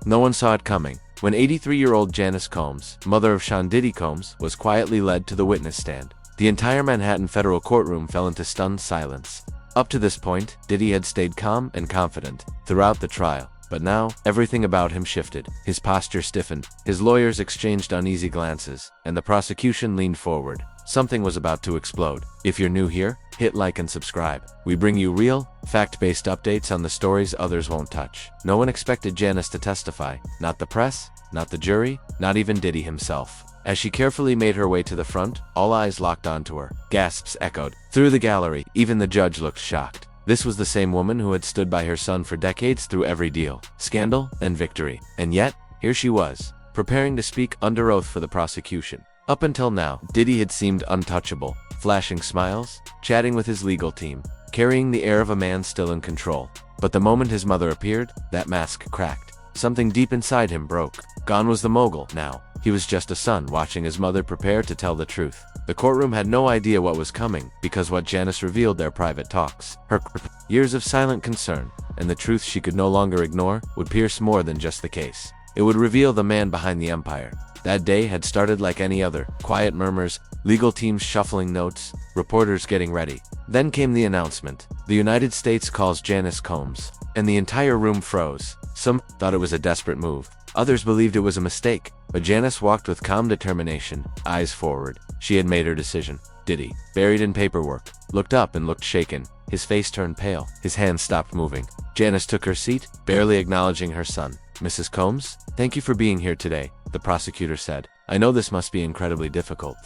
No one saw it coming. When 83-year-old Janice Combs, mother of Sean Diddy Combs, was quietly led to the witness stand, the entire Manhattan federal courtroom fell into stunned silence. Up to this point, Diddy had stayed calm and confident throughout the trial. But now, everything about him shifted. His posture stiffened, his lawyers exchanged uneasy glances, and the prosecution leaned forward. Something was about to explode. If you're new here, hit like and subscribe. We bring you real, fact-based updates on the stories others won't touch. No one expected Janice to testify. Not the press, not the jury, not even Diddy himself. As she carefully made her way to the front, all eyes locked onto her. Gasps echoed through the gallery. Even the judge looked shocked. This was the same woman who had stood by her son for decades through every deal, scandal, and victory. And yet, here she was, preparing to speak under oath for the prosecution. Up until now, Diddy had seemed untouchable, flashing smiles, chatting with his legal team, carrying the air of a man still in control. But the moment his mother appeared, that mask cracked. Something deep inside him broke. Gone was the mogul. Now, he was just a son watching his mother prepare to tell the truth. The courtroom had no idea what was coming, because what Janice revealed their private talks. Her years of silent concern, and the truth she could no longer ignore, would pierce more than just the case. It would reveal the man behind the empire. That day had started like any other. Quiet murmurs, legal teams shuffling notes, reporters getting ready. Then came the announcement. The United States calls Janice Combs. And the entire room froze. Some thought it was a desperate move. Others believed it was a mistake. But Janice walked with calm determination, eyes forward. She had made her decision. Diddy, buried in paperwork, looked up and looked shaken. His face turned pale. His hands stopped moving. Janice took her seat, barely acknowledging her son. Mrs. Combs, thank you for being here today, the prosecutor said. I know this must be incredibly difficult.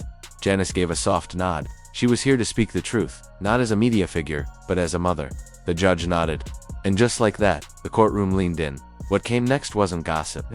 Janice gave a soft nod. She was here to speak the truth, not as a media figure, but as a mother. The judge nodded. And just like that, the courtroom leaned in. What came next wasn't gossip.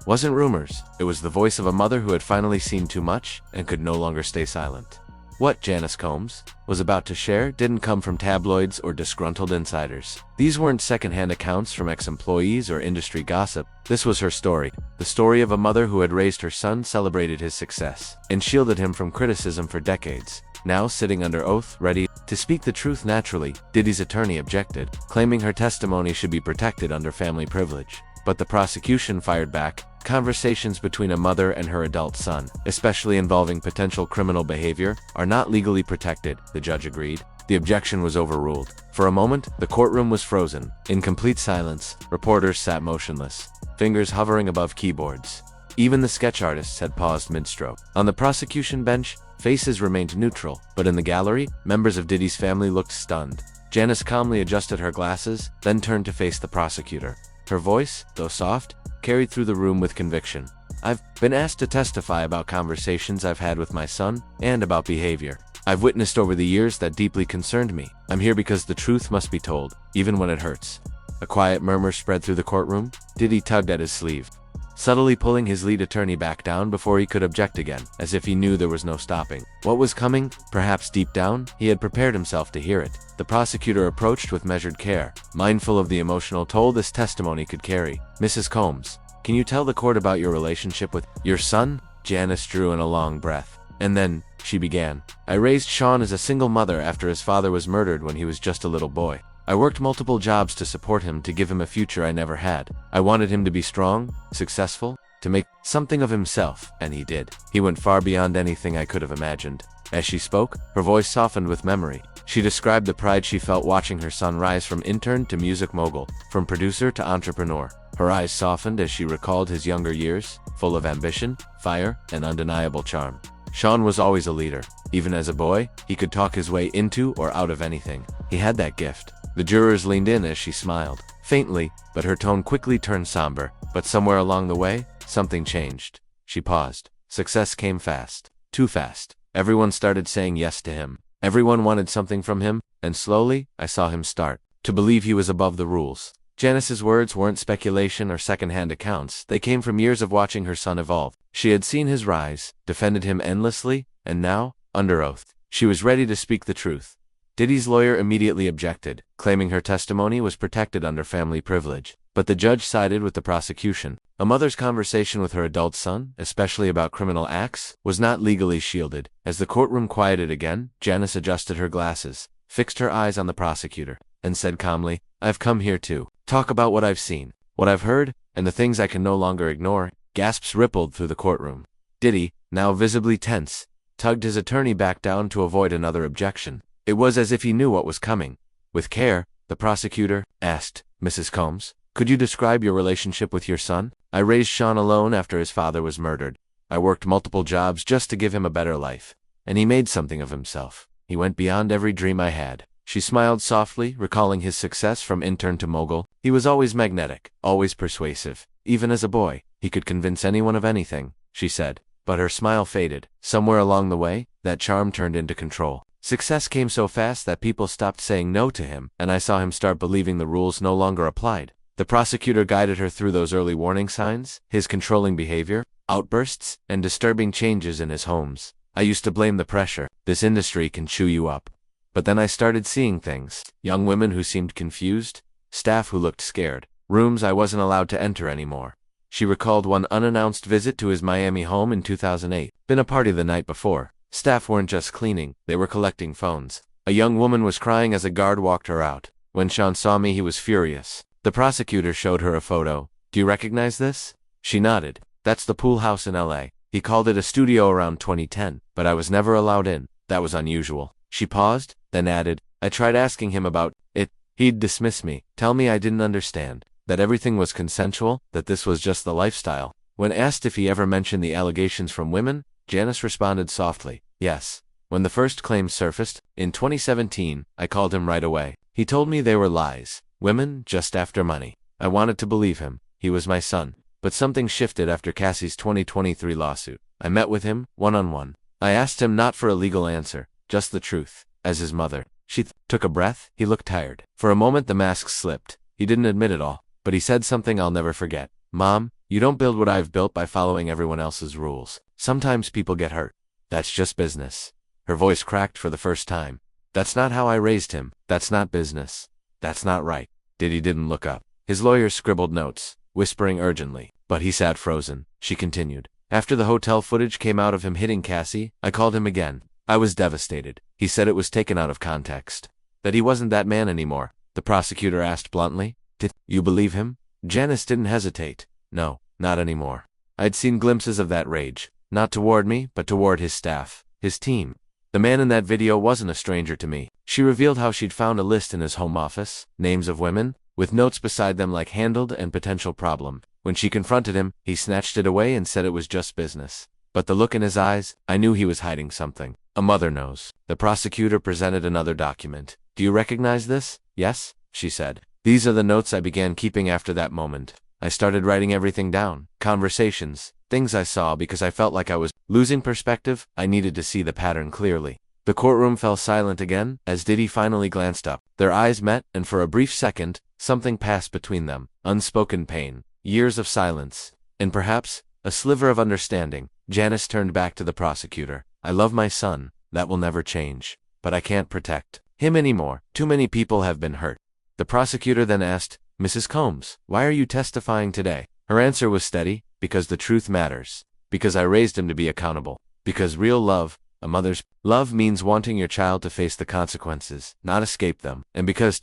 Wasn't rumors. It was the voice of a mother who had finally seen too much and could no longer stay silent. What Janice Combs was about to share didn't come from tabloids or disgruntled insiders. These weren't secondhand accounts from ex-employees or industry gossip. This was her story. The story of a mother who had raised her son, celebrated his success, and shielded him from criticism for decades. Now sitting under oath, ready to speak the truth naturally, Diddy's attorney objected, claiming her testimony should be protected under family privilege. But the prosecution fired back. Conversations between a mother and her adult son, especially involving potential criminal behavior, are not legally protected, the judge agreed. The objection was overruled. For a moment, the courtroom was frozen. In complete silence, reporters sat motionless, fingers hovering above keyboards. Even the sketch artists had paused mid-stroke. On the prosecution bench, faces remained neutral, but in the gallery, members of Diddy's family looked stunned. Janice calmly adjusted her glasses, then turned to face the prosecutor. Her voice, though soft, carried through the room with conviction. I've been asked to testify about conversations I've had with my son, and about behavior I've witnessed over the years that deeply concerned me. I'm here because the truth must be told, even when it hurts. A quiet murmur spread through the courtroom. Diddy tugged at his sleeve, subtly pulling his lead attorney back down before he could object again, as if he knew there was no stopping. What was coming? Perhaps deep down, he had prepared himself to hear it. The prosecutor approached with measured care, mindful of the emotional toll this testimony could carry. Mrs. Combs, can you tell the court about your relationship with your son? Janice drew in a long breath. And then, she began. I raised Sean as a single mother after his father was murdered when he was just a little boy. I worked multiple jobs to support him, to give him a future I never had. I wanted him to be strong, successful, to make something of himself, and he did. He went far beyond anything I could have imagined. As she spoke, her voice softened with memory. She described the pride she felt watching her son rise from intern to music mogul, from producer to entrepreneur. Her eyes softened as she recalled his younger years, full of ambition, fire, and undeniable charm. Sean was always a leader. Even as a boy, he could talk his way into or out of anything. He had that gift. The jurors leaned in as she smiled, faintly, but her tone quickly turned somber. But somewhere along the way, something changed. She paused. Success came fast. Too fast. Everyone started saying yes to him. Everyone wanted something from him, and slowly, I saw him start to believe he was above the rules. Janice's words weren't speculation or second-hand accounts. They came from years of watching her son evolve. She had seen his rise, defended him endlessly, and now, under oath, she was ready to speak the truth. Diddy's lawyer immediately objected, claiming her testimony was protected under family privilege. But the judge sided with the prosecution. A mother's conversation with her adult son, especially about criminal acts, was not legally shielded. As the courtroom quieted again, Janice adjusted her glasses, fixed her eyes on the prosecutor, and said calmly, I've come here to talk about what I've seen, what I've heard, and the things I can no longer ignore. Gasps rippled through the courtroom. Diddy, now visibly tense, tugged his attorney back down to avoid another objection. It was as if he knew what was coming. With care, the prosecutor asked, "Mrs. Combs, could you describe your relationship with your son?" "I raised Sean alone after his father was murdered. I worked multiple jobs just to give him a better life. And he made something of himself. He went beyond every dream I had." She smiled softly, recalling his success from intern to mogul. "He was always magnetic, always persuasive. Even as a boy, he could convince anyone of anything," she said. But her smile faded. Somewhere along the way, that charm turned into control. Success came so fast that people stopped saying no to him, and I saw him start believing the rules no longer applied. The prosecutor guided her through those early warning signs, his controlling behavior, outbursts, and disturbing changes in his homes. "I used to blame the pressure. This industry can chew you up. But then I started seeing things. Young women who seemed confused, staff who looked scared, rooms I wasn't allowed to enter anymore." She recalled one unannounced visit to his Miami home in 2008. Been a party the night before. Staff weren't just cleaning, they were collecting phones. A young woman was crying as a guard walked her out. When Sean saw me, he was furious. The prosecutor showed her a photo. "Do you recognize this?" She nodded. "That's the pool house in LA. He called it a studio around 2010, but I was never allowed in. That was unusual." She paused, then added, "I tried asking him about it. He'd dismiss me, tell me I didn't understand, that everything was consensual, that this was just the lifestyle." When asked if he ever mentioned the allegations from women, Janice responded softly, "Yes. When the first claims surfaced, in 2017, I called him right away. He told me they were lies. Women, just after money. I wanted to believe him. He was my son. But something shifted after Cassie's 2023 lawsuit. I met with him, one-on-one. I asked him not for a legal answer, just the truth, as his mother." She took a breath. He looked tired. For a moment the mask slipped. He didn't admit it all, but he said something I'll never forget. "Mom, you don't build what I've built by following everyone else's rules. Sometimes people get hurt. That's just business." Her voice cracked for the first time. "That's not how I raised him. That's not business. That's not right." Diddy didn't look up. His lawyer scribbled notes, whispering urgently. But he sat frozen. She continued. "After the hotel footage came out of him hitting Cassie, I called him again. I was devastated. He said it was taken out of context. That he wasn't that man anymore." The prosecutor asked bluntly. "Did you believe him?" Janice didn't hesitate. "No, not anymore." I'd seen glimpses of that rage. Not toward me, but toward his staff, his team. The man in that video wasn't a stranger to me. She revealed how she'd found a list in his home office, names of women, with notes beside them like handled and potential problem. When she confronted him, he snatched it away and said it was just business. But the look in his eyes, I knew he was hiding something. A mother knows. The prosecutor presented another document. "Do you recognize this?" "Yes," she said. "These are the notes I began keeping after that moment. I started writing everything down. Conversations, things I saw because I felt like I was losing perspective. I needed to see the pattern clearly." The courtroom fell silent again as Diddy finally glanced up. Their eyes met, and for a brief second, something passed between them. Unspoken pain. Years of silence. And perhaps, a sliver of understanding. Janice turned back to the prosecutor. "I love my son. That will never change. But I can't protect him anymore. Too many people have been hurt." The prosecutor then asked, "Mrs. Combs, why are you testifying today?" Her answer was steady. "Because the truth matters. Because I raised him to be accountable. Because real love, a mother's love, means wanting your child to face the consequences, not escape them. And because